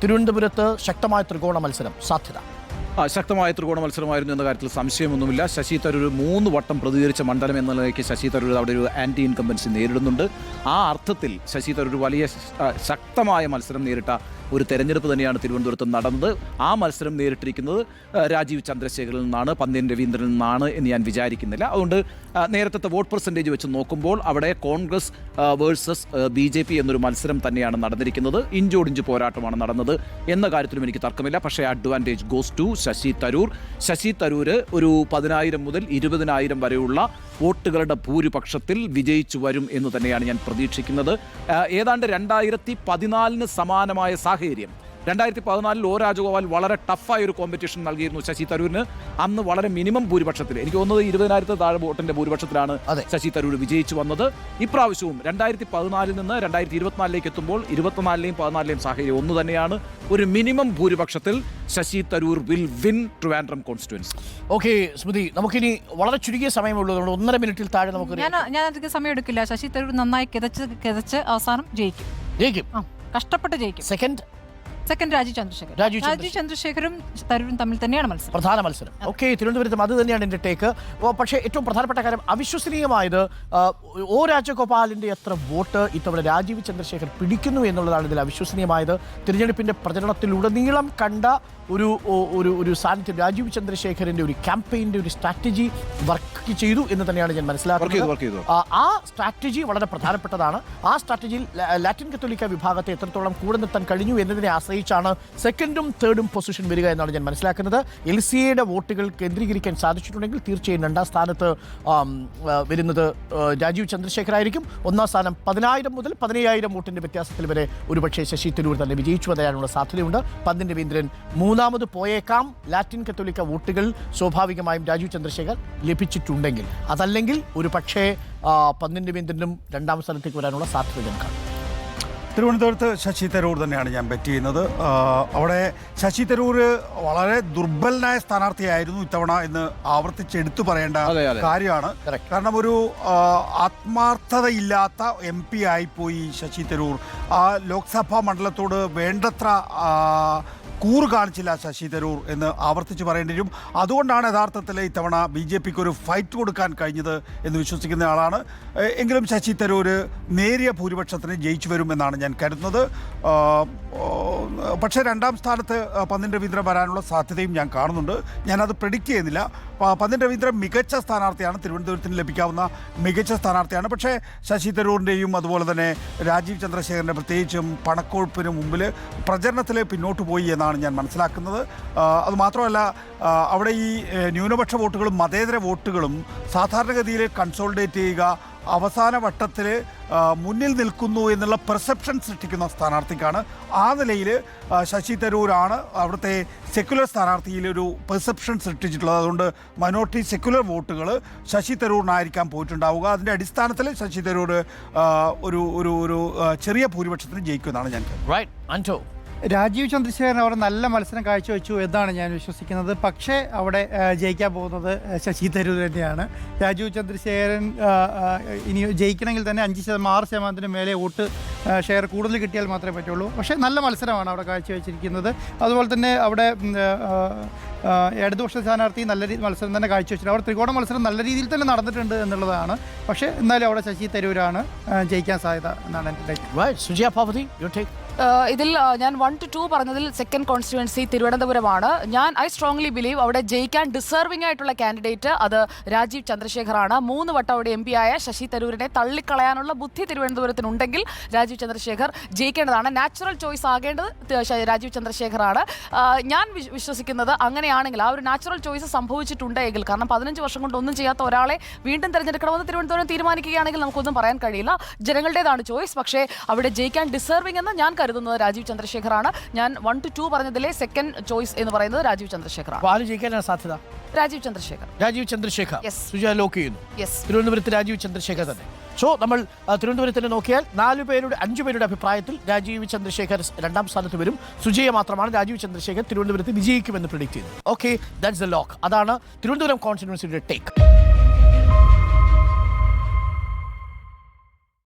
തിരുവനന്തപുരത്ത് ശക്തമായ ത്രികോണ മത്സരം സാധ്യത. ശക്തമായ ത്രികോണ മത്സരമായിരുന്നു എന്ന കാര്യത്തിൽ സംശയമൊന്നുമില്ല. ശശി തരൂർ 3 വട്ടം പ്രതികരിച്ച മണ്ഡലം എന്ന നിലയ്ക്ക് ശശി തരൂർ അവിടെ ഒരു ആൻറ്റി ഇൻകംബൻസി നേരിടുന്നുണ്ട്. ആ അർത്ഥത്തിൽ ശശി തരൂർ വലിയ ശക്തമായ മത്സരം നേരിട്ട ഒരു തെരഞ്ഞെടുപ്പ് തന്നെയാണ് തിരുവനന്തപുരത്ത് നടന്നത്. ആ മത്സരം നേരിട്ടിരിക്കുന്നത് രാജീവ് ചന്ദ്രശേഖറിൽ നിന്നാണ്, പന്ന്യൻ രവീന്ദ്രനിൽ നിന്നാണ് എന്ന് ഞാൻ വിചാരിക്കുന്നില്ല. അതുകൊണ്ട് നേരത്തെ വോട്ട് പെർസെൻറ്റേജ് വെച്ച് നോക്കുമ്പോൾ അവിടെ കോൺഗ്രസ് വേഴ്സസ് BJP എന്നൊരു മത്സരം തന്നെയാണ് നടന്നിരിക്കുന്നത്. ഇഞ്ചോടിഞ്ച് പോരാട്ടമാണ് നടന്നത് എന്ന കാര്യത്തിലും എനിക്ക് തർക്കമില്ല. പക്ഷേ advantage goes to Shashi Tharoor. Shashi Tharoor ഒരു 10,000 മുതൽ 20,000 വരെയുള്ള വോട്ടുകളുടെ ഭൂരിപക്ഷത്തിൽ വിജയിച്ചു വരും എന്ന് തന്നെയാണ് ഞാൻ പ്രതീക്ഷിക്കുന്നത്. ഏതാണ്ട് 2014 സമാനമായ സാഹചര്യം. 2014 ഒ രാജഗോപാൽ വളരെ ടഫായ ഒരു കോമ്പറ്റീഷൻ നൽകിയിരുന്നു ശശി തരൂരിന്. അന്ന് വളരെ മിനിമം ഭൂരിപക്ഷത്തിൽ, എനിക്ക് തോന്നുന്നത് 20,000 താഴെ വോട്ടിന്റെ ഭൂരിപക്ഷത്തിലാണ് ശശി തരൂർ വിജയിച്ചു വന്നത്. ഇപ്രാവശ്യവും 2014 നിന്ന് 2024 എത്തുമ്പോൾ 24-ലെയും 14-ലെയും സാഹചര്യം ഒന്ന് തന്നെയാണ്. ഒരു മിനിമം ഭൂരിപക്ഷത്തിൽ Shashi Tharoor will win Trivandrum constituency. Okay Smriti, നമുക്കിനി വളരെ ചുരുങ്ങിയ സമയമുള്ളൂ. 1.5 മിനിറ്റിൽ താഴെ നമുക്ക് ഞാൻ അധികം സമയം എടുക്കില്ല. ശശി തരൂർ നന്നായി കിതച്ച് അവസാനം ജയിക്കും. കഷ്ടപ്പെട്ട് ജയിക്കും. സെക്കൻഡ് രാജീവ് ചന്ദ്രശേഖരും തരൂരും തമ്മിൽ തന്നെയാണ് മത്സരം, പ്രധാന മത്സരം. ഓക്കെ, തിരുവനന്തപുരത്തും അത് തന്നെയാണ് എൻ്റെ ടേക്ക്. പക്ഷേ ഏറ്റവും പ്രധാനപ്പെട്ട കാര്യം, അവിശ്വസനീയമായത് ഒ രാജഗോപാലിൻ്റെ എത്ര വോട്ട് ഇത്തവണ രാജീവ് ചന്ദ്രശേഖർ പിടിക്കുന്നു എന്നുള്ളതാണ് ഇതിൽ അവിശ്വസനീയമായത്. തിരഞ്ഞെടുപ്പിൻ്റെ പ്രചരണത്തിലുടനീളം കണ്ട ഒരു സാന്നിധ്യം, രാജീവ് ചന്ദ്രശേഖരൻ്റെ ഒരു ക്യാമ്പയിൻ്റെ ഒരു സ്ട്രാറ്റജി വർക്ക് ചെയ്തു എന്ന് തന്നെയാണ് ഞാൻ മനസ്സിലാക്കുന്നത്. ആ സ്ട്രാറ്റജി വളരെ പ്രധാനപ്പെട്ടതാണ്. ആ സ്ട്രാറ്റജിയിൽ ലാറ്റിൻ കത്തോലിക്ക വിഭാഗത്തെ എത്രത്തോളം കൂടെ നിർത്താൻ കഴിഞ്ഞു എന്നതിനെ ആശ്രയിച്ചാണ് സെക്കൻഡും തേർഡും പൊസിഷൻ വരിക എന്നാണ് ഞാൻ മനസ്സിലാക്കുന്നത്. LCAയുടെ വോട്ടുകൾ കേന്ദ്രീകരിക്കാൻ സാധിച്ചിട്ടുണ്ടെങ്കിൽ തീർച്ചയായും 2ാം സ്ഥാനത്ത് വരുന്നത് രാജീവ് ചന്ദ്രശേഖർ ആയിരിക്കും. 1ാം സ്ഥാനം 10,000 മുതൽ 15,000 വോട്ടിൻ്റെ വ്യത്യാസത്തിൽ വരെ ഒരുപക്ഷെ ശശി തരൂർ തന്നെ വിജയിച്ചു വരാനുള്ള സാധ്യതയുണ്ട്. പന്ന്യൻ രവീന്ദ്രൻ 3ാമത് പോയേക്കാം. ലാറ്റിൻ കത്തോലിക്ക വോട്ടുകൾ സ്വാഭാവികമായും രാജീവ് ചന്ദ്രശേഖർ ലഭിച്ചിട്ടുണ്ടെങ്കിൽ, അതല്ലെങ്കിൽ ഒരു പക്ഷേ പന്ന്യൻ രവീന്ദ്രനും 2ാം സ്ഥാനത്തേക്ക് വരാനുള്ള സാധ്യത ഞങ്ങൾക്കാണ്. തിരുവനന്തപുരത്ത് ശശി തരൂർ തന്നെയാണ് ഞാൻ ബെറ്റ് ചെയ്യുന്നത്. അവിടെ ശശി തരൂർ വളരെ ദുർബലനായ സ്ഥാനാർത്ഥിയായിരുന്നു ഇത്തവണ എന്ന് ആവർത്തിച്ചെടുത്തു പറയേണ്ട കാര്യമാണ്. കാരണം ഒരു ആത്മാർത്ഥതയില്ലാത്ത MP ആയിപ്പോയി ശശി തരൂർ. ആ ലോക്സഭാ മണ്ഡലത്തോട് വേണ്ടത്ര കൂറ് കാണിച്ചില്ല ശശി തരൂർ എന്ന് ആവർത്തിച്ച് പറയേണ്ടി വരും. അതുകൊണ്ടാണ് യഥാർത്ഥത്തിൽ ഇത്തവണ BJPക്ക് ഒരു ഫൈറ്റ് കൊടുക്കാൻ കഴിഞ്ഞത് എന്ന് വിശ്വസിക്കുന്ന ആളാണ്. എങ്കിലും ശശി തരൂർ നേരിയ ഭൂരിപക്ഷത്തിന് ജയിച്ചു വരുമെന്നാണ് ഞാൻ കരുതുന്നത്. പക്ഷേ 2ാം സ്ഥാനത്ത് പന്ന്യൻ രവീന്ദ്രൻ വരാനുള്ള സാധ്യതയും ഞാൻ കാണുന്നുണ്ട്. ഞാനത് പ്രെഡിക്റ്റ് ചെയ്യുന്നില്ല. പന്ന്യൻ രവീന്ദ്രൻ മികച്ച സ്ഥാനാർത്ഥിയാണ്, തിരുവനന്തപുരത്തിന് ലഭിക്കാവുന്ന മികച്ച സ്ഥാനാർത്ഥിയാണ്. പക്ഷേ ശശി തരൂരിൻ്റെയും അതുപോലെ തന്നെ രാജീവ് ചന്ദ്രശേഖരൻ്റെ പ്രത്യേകിച്ചും പണക്കൊഴുപ്പിന് മുമ്പിൽ പ്രചരണത്തിൽ പിന്നോട്ട് പോയി എന്നാണ് ഞാൻ മനസ്സിലാക്കുന്നത്. അതുമാത്രമല്ല, അവിടെ ഈ ന്യൂനപക്ഷ വോട്ടുകളും മതേതര വോട്ടുകളും സാധാരണഗതിയിൽ കൺസോളിഡേറ്റ് ചെയ്യുക, അവസാന വട്ടത്തിൽ മുന്നിൽ നിൽക്കുന്നു എന്നുള്ള പെർസെപ്ഷൻ സൃഷ്ടിക്കുന്ന സ്ഥാനാർത്ഥിക്കാണ്. ആ നിലയിൽ ശശി തരൂരാണ് അവിടുത്തെ സെക്യുലർ സ്ഥാനാർത്ഥിയിൽ ഒരു പെർസെപ്ഷൻ സൃഷ്ടിച്ചിട്ടുള്ളത്. അതുകൊണ്ട് മൈനോറിറ്റി സെക്യുലർ വോട്ടുകൾ ശശി തരൂരിനായിരിക്കാം പോയിട്ടുണ്ടാവുക. അതിൻ്റെ അടിസ്ഥാനത്തിൽ ശശി തരൂർ ഒരു ചെറിയ ഭൂരിപക്ഷത്തിന് ജയിക്കുമെന്നാണ് ഞാൻ കരുതുന്നത്. രാജീവ് ചന്ദ്രശേഖരൻ അവർ നല്ല മത്സരം കാഴ്ചവെച്ചു എന്നാണ് ഞാൻ വിശ്വസിക്കുന്നത്. പക്ഷേ അവിടെ ജയിക്കാൻ പോകുന്നത് ശശി തരൂർ തന്നെയാണ്. രാജീവ് ചന്ദ്രശേഖരൻ ഇനി ജയിക്കണമെങ്കിൽ തന്നെ 5-6% മേലെ വോട്ട് ഷെയർ കൂടുതൽ കിട്ടിയാൽ മാത്രമേ പറ്റുള്ളൂ. പക്ഷേ നല്ല മത്സരമാണ് അവിടെ കാഴ്ചവെച്ചിരിക്കുന്നത്. അതുപോലെ തന്നെ അവിടെ ഇടതുപക്ഷ സ്ഥാനാർത്ഥി നല്ല മത്സരം തന്നെ കാഴ്ചവെച്ചിട്ടുണ്ട്. അവിടെ ത്രികോണ മത്സരം നല്ല രീതിയിൽ തന്നെ നടന്നിട്ടുണ്ട് എന്നുള്ളതാണ്. പക്ഷേ എന്നാലും അവിടെ ശശി തരൂരാണ് ജയിക്കാൻ സാധ്യത എന്നാണ് എൻ്റെ ടേക്ക്. ഇതിൽ ഞാൻ 1 to 2 പറഞ്ഞതിൽ സെക്കൻഡ് കോൺസ്റ്റിറ്റ്യുവൻസി തിരുവനന്തപുരമാണ്. ഐ സ്ട്രോങ്ലി ബിലീവ് അവിടെ ജയിക്കാൻ ഡിസേർവിംഗ് ആയിട്ടുള്ള കാൻഡിഡേറ്റ് അത് രാജീവ് ചന്ദ്രശേഖറാണ്. 3 വട്ടം അവിടെ MP ആയ ശശി തരൂരിനെ തള്ളിക്കളയാനുള്ള ബുദ്ധി തിരുവനന്തപുരത്തിനുണ്ടെങ്കിൽ രാജീവ് ചന്ദ്രശേഖർ ജയിക്കേണ്ടതാണ്. നാച്ചുറൽ ചോയ്സ് ആകേണ്ടത് രാജീവ് ചന്ദ്രശേഖറാണ്. ഞാൻ വിശ്വസിക്കുന്നത് അങ്ങനെയാണെങ്കിൽ ആ ഒരു നാച്ചുറൽ ചോയ്സ് സംഭവിച്ചിട്ടുണ്ടെങ്കിൽ, കാരണം 15 വർഷം കൊണ്ട് ഒന്നും ചെയ്യാത്ത ഒരാളെ വീണ്ടും തിരഞ്ഞെടുക്കണമെന്ന് തിരുവനന്തപുരം തീരുമാനിക്കുകയാണെങ്കിൽ നമുക്കൊന്നും പറയാൻ കഴിയില്ല. ജനങ്ങളുടേതാണ് ചോയ്സ്. പക്ഷേ അവിടെ ജയിക്കാൻ ഡിസേർവിംഗ് എന്ന് ഞാൻ കരുതുന്നത് രാജീവ് ചന്ദ്രശേഖറാണ്. ഞാൻ 1 to 2 പറഞ്ഞതിലെ സെക്കൻഡ് ചോയ്സ് എന്ന് പറയുന്നത് രാജീവ് ചന്ദ്രശേഖറാണ്. സാധ്യത രാജീവ് ചന്ദ്രശേഖർ തിരുവനന്തപുരത്ത് രാജീവ് ചന്ദ്രശേഖർ തന്നെ. സോ നമ്മൾ തിരുവനന്തപുരത്തിന് നോക്കിയാൽ 5 പേരുടെ അഭിപ്രായത്തിൽ രാജീവ് ചന്ദ്രശേഖർ 2ാം സ്ഥാനത്ത് വരും. സുജയ മാത്രമാണ് രാജീവ് ചന്ദ്രശേഖർ തിരുവനന്തപുരത്ത് വിജയിക്കുമെന്ന് പ്രെഡിക്റ്റ് ചെയ്യുന്നത്. Okay, that's the lock. അതാണ് തിരുവനന്തപുരം കോൺസ്റ്റിറ്റ്യുവൻസിയുടെ ടേക്ക്.